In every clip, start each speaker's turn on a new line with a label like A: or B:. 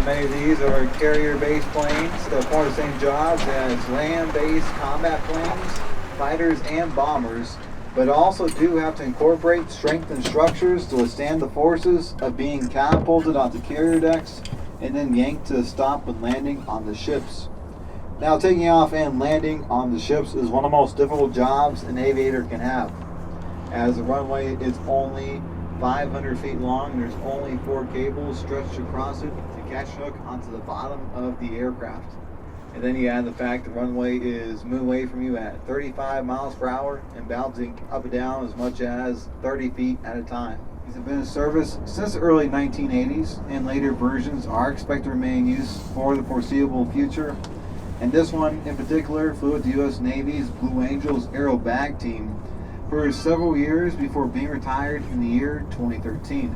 A: Many of these are carrier-based planes that perform the same jobs as land-based combat planes, fighters, and bombers, but also do have to incorporate strengthened structures to withstand the forces of being catapulted onto carrier decks and then yanked to a stop when landing on the ships. Now, taking off and landing on the ships is one of the most difficult jobs an aviator can have, as the runway is only 500 feet long and there's only 4 cables stretched across it to catch hook onto the bottom of the aircraft. And then you add the fact the runway is moving away from you at 35 miles per hour and bouncing up and down as much as 30 feet at a time. These have been in service since the early 1980s, and later versions are expected to remain in use for the foreseeable future. And this one in particular flew with the U.S. Navy's Blue Angels Aero Bag Team for several years before being retired in the year 2013.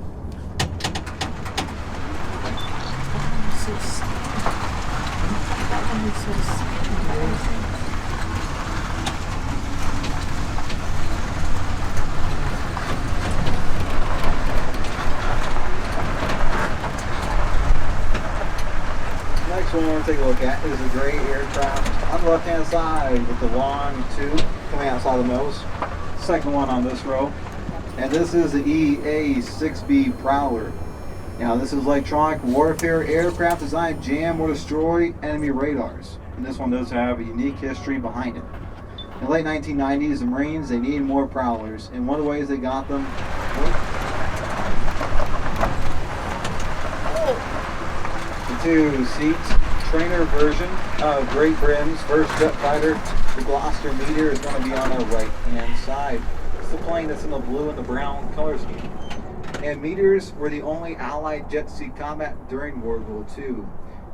A: Next one I want to take a look at is a gray aircraft on the left hand side with the long tube coming outside the nose. Second one on this row, and this is the EA-6B Prowler. Now, this is electronic warfare aircraft designed to jam or destroy enemy radars, and this one does have a unique history behind it. In the late 1990s, the Marines, they needed more Prowlers, and one of the ways they got them the 2-seat trainer version of Great Britain's first jet fighter. The Gloucester Meteor is going to be on our right-hand side. It's the plane that's in the blue and the brown color scheme. And Meteors were the only Allied jet to see combat during World War II.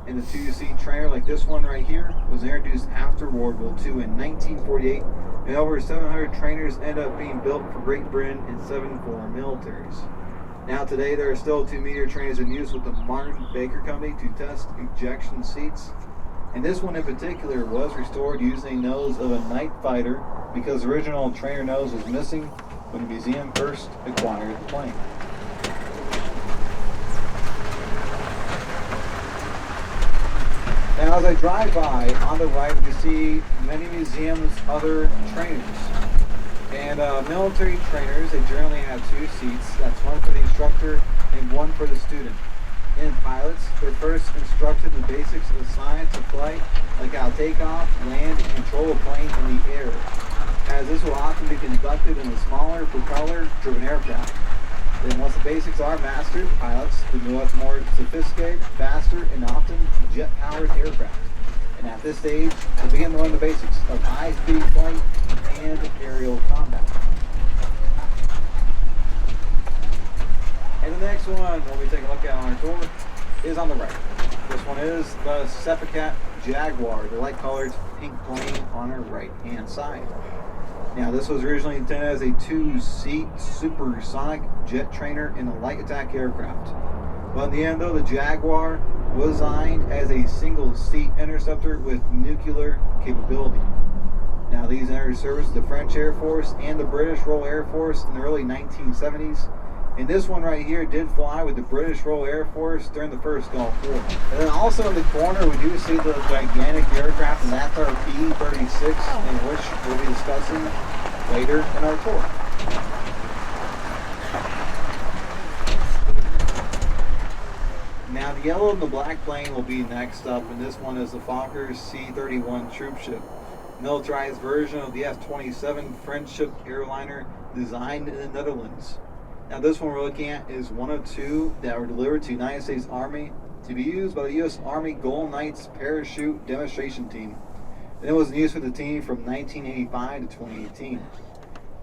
A: And the 2-seat trainer, like this one right here, was introduced after World War II in 1948. And over 700 trainers ended up being built for Great Britain and 7 foreign militaries. Now today there are still 2 Meteor trainers in use with the Martin Baker Company to test ejection seats. And this one in particular was restored using the nose of a night fighter because the original trainer nose was missing when the museum first acquired the plane. Now as I drive by, on the right you see many museums' other trainers. And military trainers, they generally have 2 seats. That's one for the instructor and one for the student. And pilots, they're first instructed in the basics of the science of flight, like how to take off, land, and control a plane in the air, as this will often be conducted in a smaller propeller-driven aircraft. Then once the basics are mastered, pilots can move up to more sophisticated, faster, and often jet-powered aircraft. And at this stage, they begin to learn the basics of high-speed flight and aerial combat. And the next one we'll be taking a look at on our tour is on the right. This one is the Seppicat Jaguar, the light-colored pink plane on our right-hand side. Now, this was originally intended as a 2-seat supersonic jet trainer in a light attack aircraft. But in the end, though, the Jaguar was designed as a single-seat interceptor with nuclear capability. Now, these entered service the French Air Force and the British Royal Air Force in the early 1970s. And this one right here did fly with the British Royal Air Force during the first Gulf War. And then also in the corner, we do see the gigantic aircraft, and that's our P-36, in which we'll be discussing later in our tour. Now the yellow and the black plane will be next up, and this one is the Fokker C-31 troopship, militarized version of the F-27 friendship airliner designed in the Netherlands. Now this one we're looking at is one of two that were delivered to the United States Army to be used by the U.S. Army Golden Knights parachute demonstration team. And it was in use for the team from 1985 to 2018.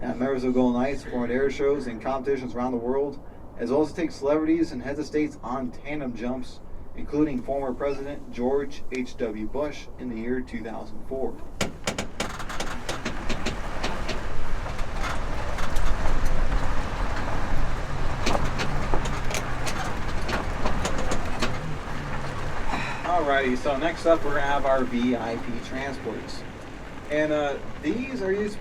A: Now members of Golden Knights performed air shows and competitions around the world, as well as to take celebrities and heads of states on tandem jumps, including former President George H.W. Bush in the year 2004. Alrighty, so next up we're going to have our VIP transports. And these are used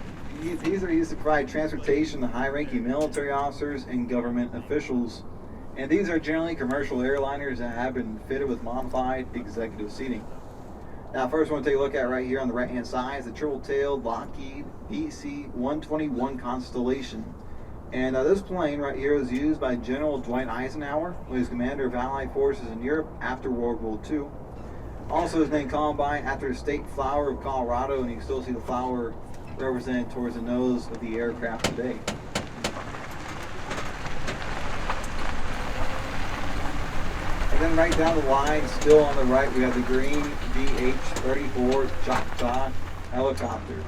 A: to provide transportation to high-ranking military officers and government officials. And these are generally commercial airliners that have been fitted with modified executive seating. Now first, I want to take a look at right here on the right-hand side is the triple-tailed Lockheed DC-121 Constellation. And this plane right here was used by General Dwight Eisenhower, who was commander of Allied forces in Europe after World War II. Also, his name Columbine after the state flower of Colorado, and you can still see the flower represented towards the nose of the aircraft today. And then right down the line, still on the right, we have the green VH-34 Choctaw helicopter.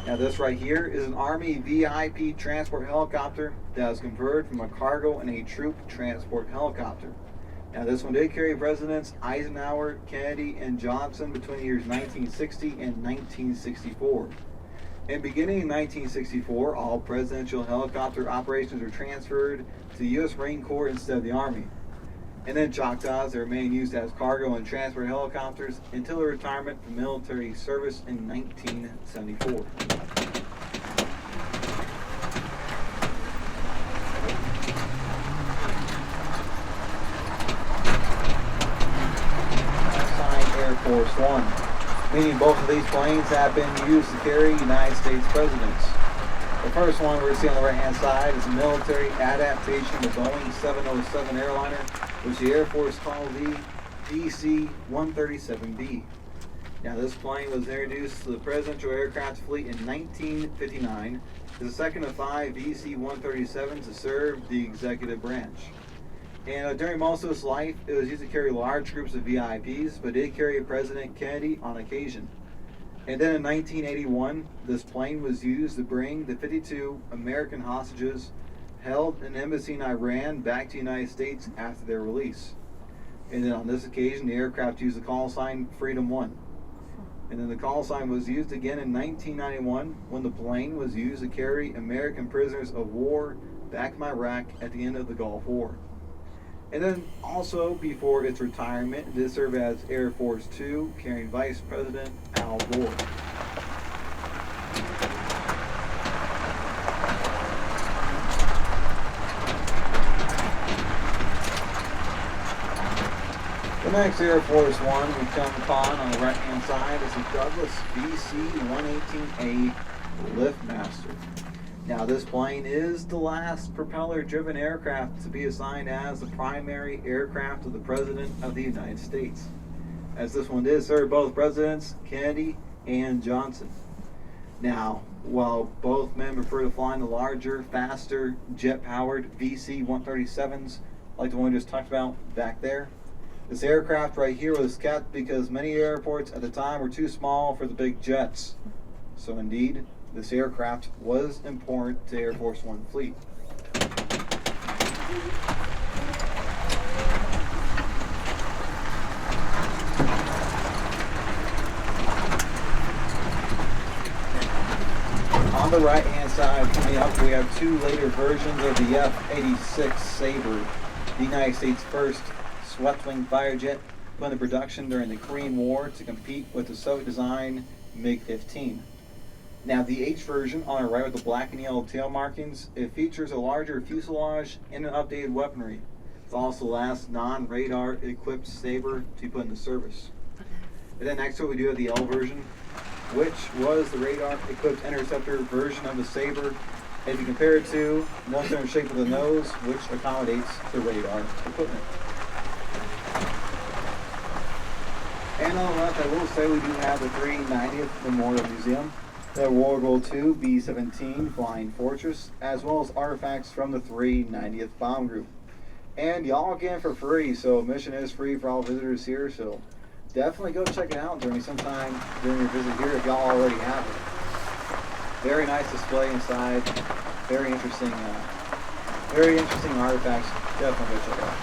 A: Now this right here is an Army VIP transport helicopter that was converted from a cargo and a troop transport helicopter. Now this one did carry Presidents Eisenhower, Kennedy, and Johnson between the years 1960 and 1964. And beginning in 1964, all presidential helicopter operations were transferred to the U.S. Marine Corps instead of the Army. And then Choctaws remained used as cargo and transport helicopters until their retirement from military service in 1974. Air Force One, meaning both of these planes have been used to carry United States presidents. The first one we're seeing on the right-hand side is a military adaptation of the Boeing 707 airliner, which the Air Force called the DC-137B. Now this plane was introduced to the presidential aircraft fleet in 1959 as the second of 5 DC-137s to serve the executive branch. And during most of its life, it was used to carry large groups of VIPs, but did carry President Kennedy on occasion. And then in 1981, this plane was used to bring the 52 American hostages held in an embassy in Iran back to the United States after their release. And then on this occasion, the aircraft used the call sign Freedom 1. And then the call sign was used again in 1991 when the plane was used to carry American prisoners of war back from Iraq at the end of the Gulf War. And then also before its retirement, it did serve as Air Force 2, carrying Vice President Al Gore. The next Air Force One we come upon on the right-hand side is the Douglas DC-118A Liftmaster. Now this plane is the last propeller-driven aircraft to be assigned as the primary aircraft of the President of the United States, as this one did serve both Presidents Kennedy and Johnson. Now, while both men prefer to fly in the larger, faster, jet-powered VC-137s, like the one we just talked about back there, this aircraft right here was kept because many airports at the time were too small for the big jets. So indeed, this aircraft was important to Air Force One fleet. On the right-hand side, coming up, we have two later versions of the F-86 Sabre, the United States' first swept-wing fighter jet put into production during the Korean War to compete with the Soviet-designed MiG-15. Now the H version on our right with the black and yellow tail markings, it features a larger fuselage and an updated weaponry. It's also the last non-radar equipped Sabre to be put into service. And then next to it we do have the L version. which was the radar-equipped interceptor version of the Sabre. If you compare it to one center shape of the nose, which accommodates the radar equipment. And on the left, I will say we do have the 390th Memorial Museum, the World War II B-17 Flying Fortress, as well as artifacts from the 390th Bomb Group. And y'all get in for free, so admission is free for all visitors here, so definitely go check it out during sometime during your visit here if y'all already have it. Very nice display inside, very interesting artifacts. Definitely go check it out.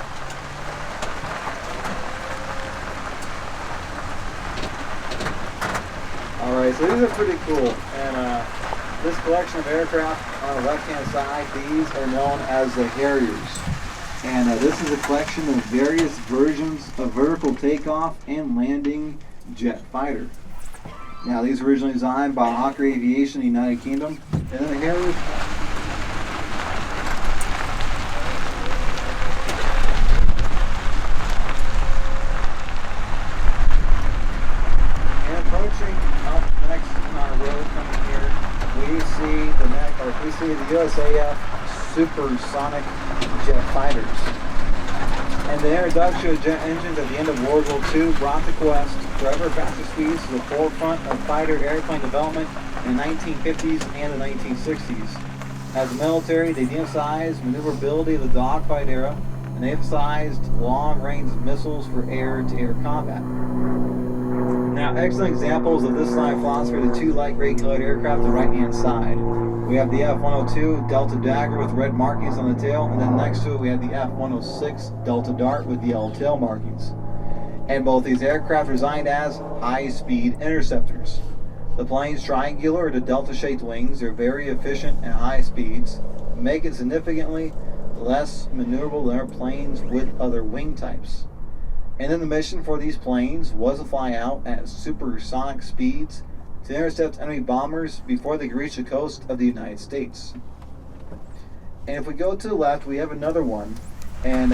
A: Alright, so these are pretty cool, and this collection of aircraft on the left-hand side, these are known as the Harriers. And this is a collection of various versions of vertical takeoff and landing jet fighter. Now, these were originally designed by Hawker Aviation in the United Kingdom, and then the Harriers. Approaching up next on our road coming here, we see the USAF supersonic jet fighters. And the introduction of jet engines at the end of World War II brought the quest for ever faster speeds to the forefront of fighter airplane development in the 1950s and the 1960s. As a military, they de-emphasized maneuverability of the dogfight era, and they emphasized long-range missiles for air-to-air combat. Now, excellent examples of this line of philosophy are the two light gray colored aircraft on the right-hand side. We have the F-102 Delta Dagger with red markings on the tail, and then next to it we have the F-106 Delta Dart with yellow tail markings. And both these aircraft are designed as high-speed interceptors. The plane's triangular or the delta-shaped wings are very efficient at high speeds, make it significantly less maneuverable than airplanes with other wing types. And then the mission for these planes was to fly out at supersonic speeds to intercept enemy bombers before they could reach the coast of the United States. And if we go to the left, we have another one, and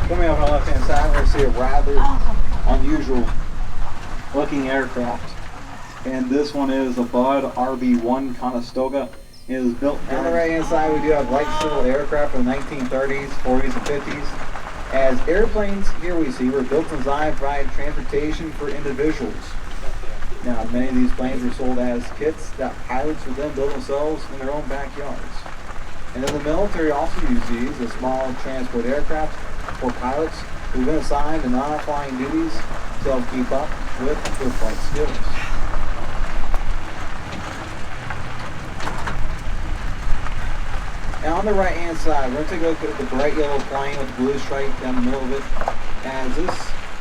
A: coming up on the left-hand side, we're going to see a rather unusual looking aircraft. And this one is a Bud RB-1 Conestoga. It is built on the right-hand side. We do have light civil aircraft from the 1930s, 40s, and 50s. As airplanes, here we see, were built and designed to provide transportation for individuals. Now, many of these planes were sold as kits that pilots would then build themselves in their own backyards. And then the military also used these as small transport aircraft for pilots who've been assigned to non-flying duties to help keep up with their flight skills. Now on the right hand side, we're going to take a look at the bright yellow plane with the blue stripe down the middle of it, as this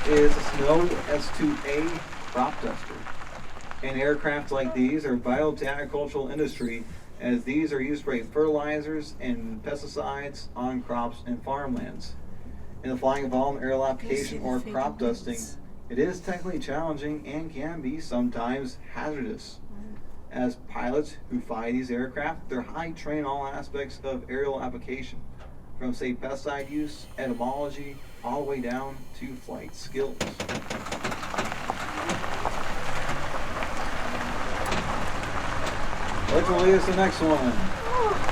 A: is a Snow S2A crop duster. And aircraft like these are vital to agricultural industry, as these are used to spray fertilizers and pesticides on crops and farmlands. In the flying involvement, aerial application, or crop dusting, it is technically challenging and can be sometimes hazardous. As pilots who fly these aircraft, they're high trained in all aspects of aerial application, from say pesticide use, etymology, all the way down to flight skills. Which will lead us to the next one.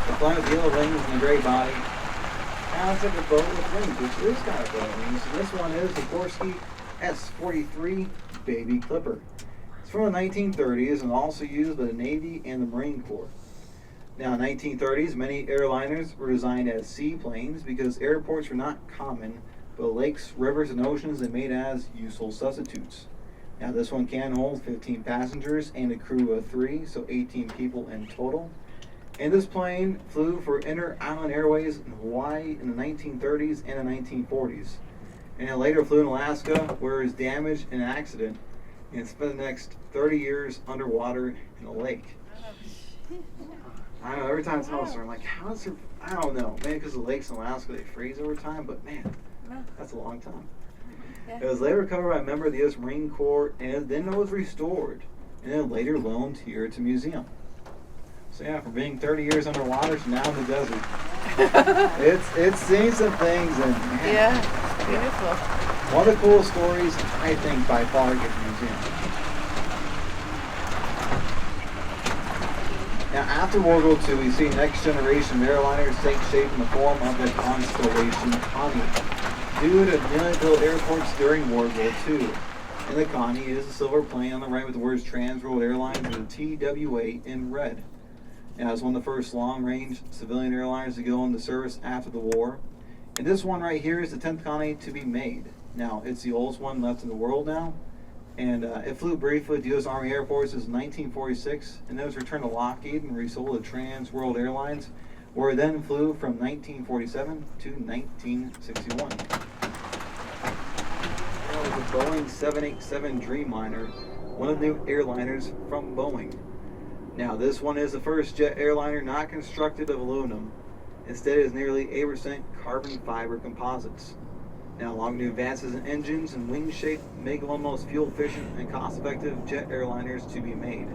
A: The plane with the yellow wings and the gray body. Now let's take a boat with wings, which is kind of boat wings. And this one is the Gorski S-43 Baby Clipper. It's from the 1930s and also used by the Navy and the Marine Corps. Now in the 1930s, many airliners were designed as seaplanes because airports were not common, but lakes, rivers, and oceans they made as useful substitutes. Now this one can hold 15 passengers and a crew of 3, so 18 people in total. And this plane flew for Inter-Island Airways in Hawaii in the 1930s and the 1940s. and then later flew in Alaska where it was damaged in an accident and spent the next 30 years underwater in a lake. I know, every time I tell a story, I'm like, how is there, I don't know, maybe because the lakes in Alaska, they freeze over time, but man, that's a long time.
B: Yeah.
A: It was later recovered by a member of the U.S. Marine Corps, and then it was restored, and then later loaned here to a museum. So yeah, from being 30 years underwater to now in the desert. It's seen some things, and man,
B: Yeah, it's beautiful.
A: one of the coolest stories, I think, by far, at the museum. Now, after World War II, we see next generation airliners take shape in the form of the Constellation Connie, due to nearly built airports during World War II. And the Connie is a silver plane on the right with the words Trans World Airlines with a TWA in red. Now, it was one of the first long-range civilian airliners to go into service after the war. And this one right here is the 10th Connie to be made. Now, it's the oldest one left in the world now. And it flew briefly with the U.S. Army Air Forces in 1946, and then was returned to Lockheed and resold to Trans World Airlines, where it then flew from 1947 to 1961. That was the Boeing 787 Dreamliner, one of the new airliners from Boeing. Now, this one is the first jet airliner not constructed of aluminum. Instead, it is nearly 8% carbon fiber composites. Now, along with new advances in engines and wing shape, make one of the most fuel-efficient and cost-effective jet airliners to be made.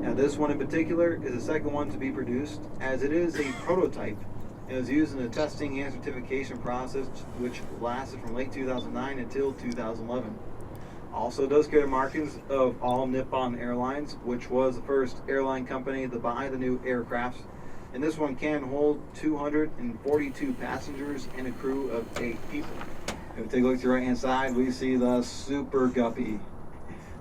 A: Now, this one in particular is the second one to be produced, as it is a prototype and was used in the testing and certification process, which lasted from late 2009 until 2011. Also does carry the markings of All Nippon Airlines, which was the first airline company to buy the new aircraft. And this one can hold 242 passengers and a crew of 8 people. If we take a look to the right hand side, we see the Super Guppy.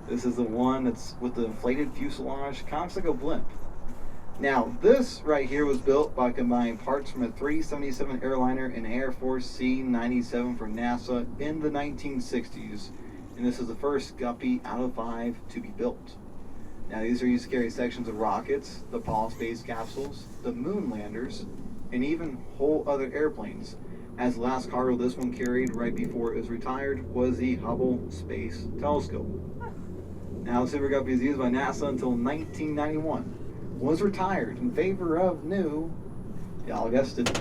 A: This is the one that's with the inflated fuselage, kind of looks like a blimp. Now, this right here was built by combining parts from a 377 airliner and Air Force C-97 for NASA in the 1960s. And this is the first Guppy out of 5 to be built. Now, these are used to carry sections of rockets, the Apollo space capsules, the moon landers, and even whole other airplanes. As the last cargo this one carried right before it was retired was the Hubble Space Telescope. Now, the Super Guppy is used by NASA until 1991. Was retired in favor of new, y'all guessed it,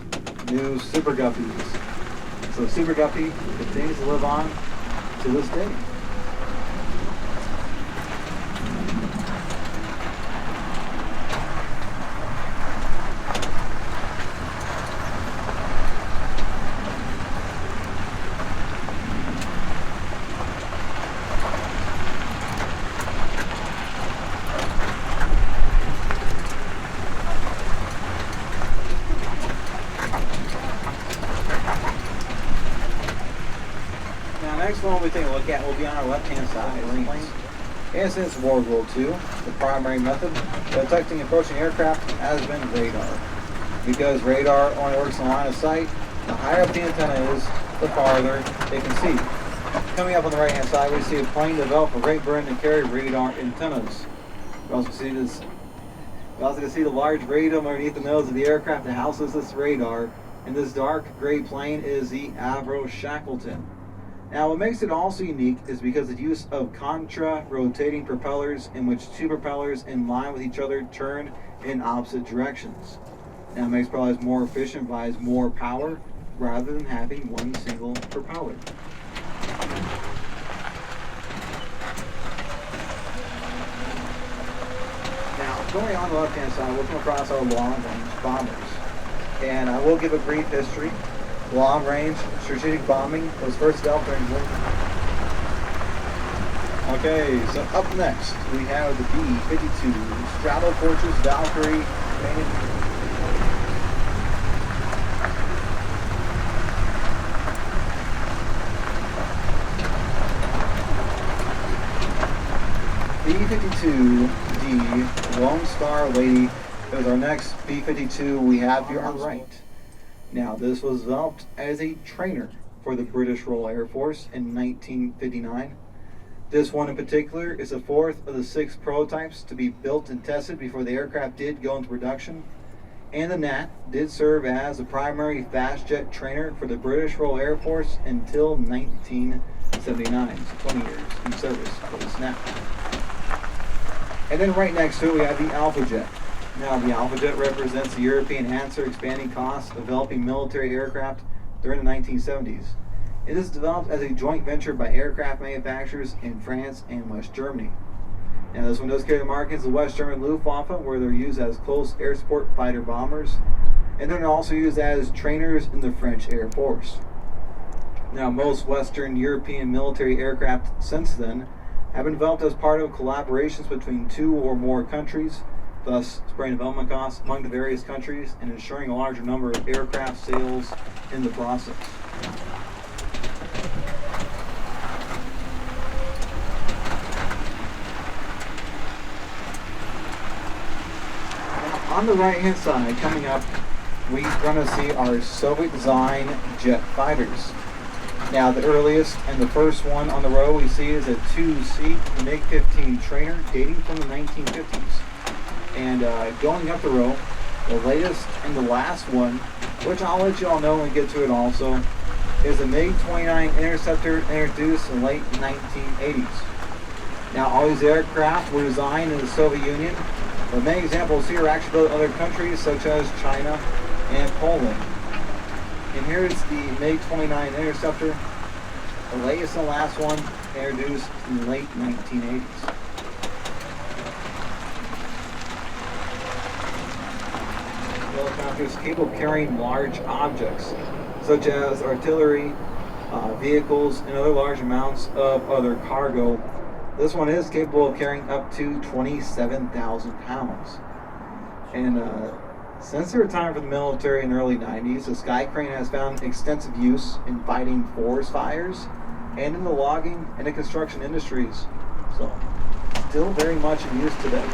A: new Super Guppies. So Super Guppy continues to live on to this day. Next one we take a look at will be on our left-hand side. And since World War II, the primary method of detecting approaching aircraft has been radar. Because radar only works in line of sight, the higher up the antenna is, the farther it can see. Coming up on the right-hand side, we see a plane developed for Great Britain to carry radar antennas. We also see this. We also can see the large radome underneath the nose of the aircraft that houses this radar. And this dark gray plane is the Avro Shackleton. Now, what makes it also unique is because of the use of contra-rotating propellers in which two propellers in line with each other turn in opposite directions. Now, it makes propellers more efficient, provides more power, rather than having one single propeller. Now, going on the left-hand side, we'll come across our long-range bombers. And I will give a brief history. Long-range strategic bombing was first developed during World War II. Okay, so up next we have the B-52 Stratofortress Valkyrie painted. B-52D Lone Star Lady is our next B-52 we have here on the right. Now, this was developed as a trainer for the British Royal Air Force in 1959. This one in particular is the fourth of the 6 prototypes to be built and tested before the aircraft did go into production. And the Gnat did serve as the primary fast jet trainer for the British Royal Air Force until 1979, so 20 years in service for the Gnat. And then right next to it we have the Alpha Jet. Now the Alpha Jet represents the European answer expanding costs of developing military aircraft during the 1970s. It is developed as a joint venture by aircraft manufacturers in France and West Germany. Now this one does carry the markings of the West German Luftwaffe, where they're used as close air support fighter bombers, and they're also used as trainers in the French Air Force. Now most Western European military aircraft since then have been developed as part of collaborations between 2 or more countries, thus spreading development costs among the various countries and ensuring a larger number of aircraft sales in the process. On the right hand side, coming up, we're going to see our Soviet design jet fighters. Now the earliest and the first one on the row we see is a 2-seat MiG-15 trainer dating from the 1950s. And going up the row, the latest and the last one, which I'll let you all know when we get to it also, is a MiG-29 Interceptor introduced in the late 1980s. Now all these aircraft were designed in the Soviet Union, but many examples here are actually built in other countries such as China and Poland. And here is the MiG-29 Interceptor, the latest and last one, introduced in the late 1980s. Helicopters capable of carrying large objects, such as artillery, vehicles, and other large amounts of other cargo. This one is capable of carrying up to 27,000 pounds. And since the retirement from the military in the early 90s, the Sky Crane has found extensive use in fighting forest fires and in the logging and the construction industries. So, still very much in use today.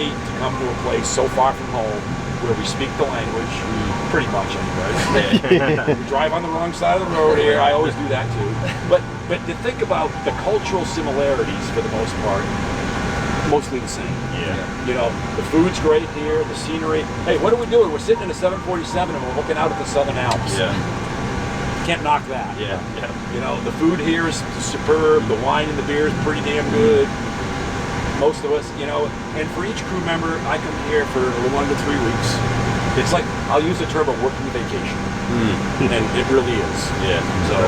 C: neat to come to a place so far from home where we speak the language, pretty much anyway. We drive on the wrong side of the road here. I always do that too. But to think about the cultural similarities for the most part, mostly the same.
D: Yeah.
C: You know, the food's great here, the scenery. Hey, what are we doing? We're sitting in a 747 and we're looking out at the Southern Alps.
D: Yeah.
C: Can't knock that.
D: Yeah. Yeah.
C: You know, the food here is superb. The wine and the beer is pretty damn good. Most of us, you know, and for each crew member, I come here for a little under 3 weeks. It's like, I'll use the term a working vacation. And it really is.
D: Yeah.
C: So